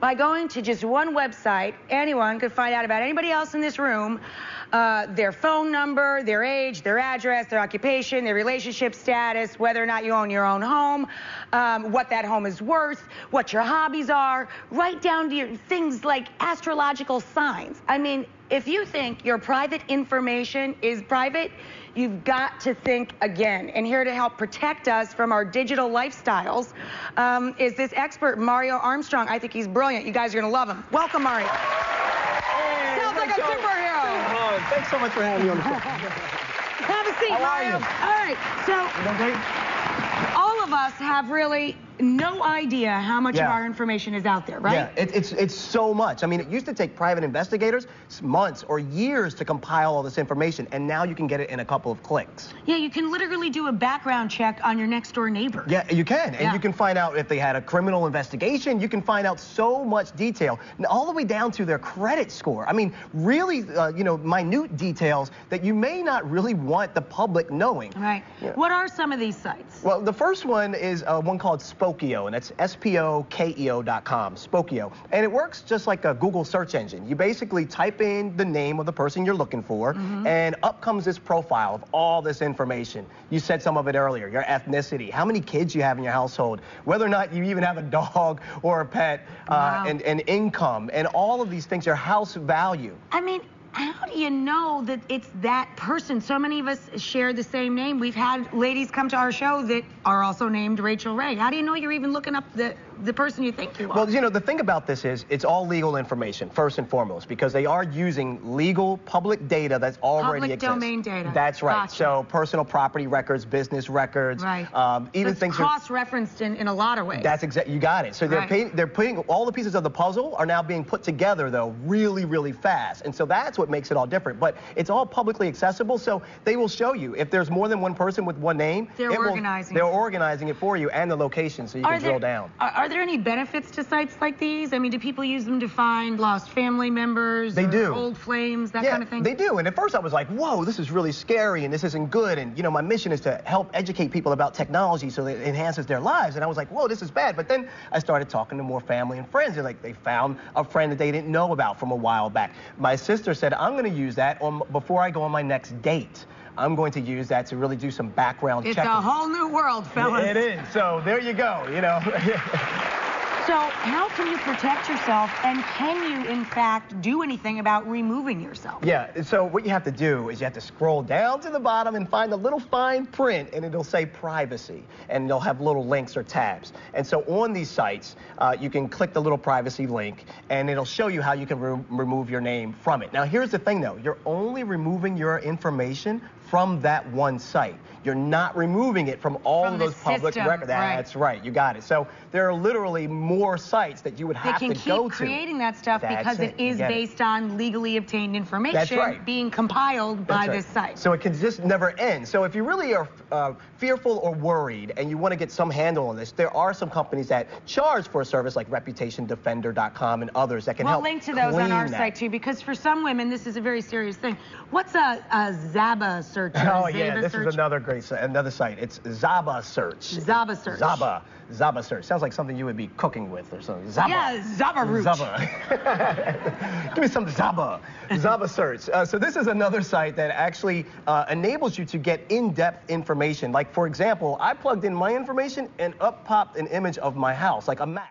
by going to just one website. Anyone could find out about anybody else in this room, their phone number, their age, their address, their occupation, their relationship status, whether or not you own your own home, what that home is worth, what your hobbies are, right down to your things like astrological signs. I mean, if you think your private information is private, you've got to think again. And here to help protect us from our digital lifestyles is this expert, Mario Armstrong. I think he's brilliant. You guys are going to love him. Welcome, Mario. Hey, sounds like a superhero. Thanks so much for having me on the show. Have a seat, How Mario. are you? All right, so You doing great? all of us have really no idea how much of our information is out there, right? Yeah, it's so much. I mean, it used to take private investigators months or years to compile all this information, and now you can get it in a couple of clicks. Yeah, you can literally do a background check on your next door neighbor. Yeah, you can, and you can find out if they had a criminal investigation. You can find out so much detail, all the way down to their credit score. I mean, really, you know, minute details that you may not really want the public knowing. Right. Yeah. What are some of these sites? Well, the first one is one called Spokeo, and that's spokeo.com, Spokeo. And it works just like a Google search engine. You basically type in the name of the person you're looking for, and up comes this profile of all this information. You said some of it earlier, your ethnicity, how many kids you have in your household, whether or not you even have a dog or a pet, and income, and all of these things, your house value. I mean, how do you know that it's that person? So many of us share the same name. We've had ladies come to our show that are also named Rachael Ray. How do you know you're even looking up the person you think you are? Well, you know, the thing about this is it's all legal information, first and foremost, because they are using legal public data that's already exists. Public domain data. That's right. Gotcha. So personal property records, business records, right. Even so things cross-referenced in a lot of ways. That's exactly, you got it. So they're putting all the pieces of the puzzle are now being put together, though, really, really fast. And so that's what makes it all different. But it's all publicly accessible, so they will show you if there's more than one person with one name. They're organizing it for you and the location, so you can drill down. Are there any benefits to sites like these? I mean, do people use them to find lost family members? They do. Old flames, that kind of thing? They do. And at first I was like, whoa, this is really scary and this isn't good. And, you know, my mission is to help educate people about technology so that it enhances their lives. And I was like, whoa, this is bad. But then I started talking to more family and friends. And, like, they found a friend that they didn't know about from a while back. My sister said, I'm going to use that before I go on my next date. I'm going to use that to really do some background checking. It's a whole new world, fellas. It is. So there you go, you know. So how can you protect yourself, and can you, in fact, do anything about removing yourself? Yeah, so what you have to do is you have to scroll down to the bottom and find a little fine print, and it'll say privacy, and they'll have little links or tabs. And so on these sites, you can click the little privacy link, and it'll show you how you can remove your name from it. Now, here's the thing, though. You're only removing your information from that one site. You're not removing it from all of those public records. That's right, you got it. So there are literally more sites that you would have to go to. They can keep creating that stuff because it is based on legally obtained information being compiled by this site. So it can just never end. So if you really are fearful or worried and you want to get some handle on this, there are some companies that charge for a service like ReputationDefender.com and others that can help. We'll link to those on our site too, because for some women this is a very serious thing. What's a Zaba search? Oh yeah, this is another site. It's Zaba Search. Zaba Search. Zaba Search. Sounds like something you would be cooking with or something. Zaba. Yeah, Zaba root. Zaba. Give me some Zaba. Zaba Search. So this is another site that actually enables you to get in-depth information. Like, for example, I plugged in my information and up popped an image of my house, like a map.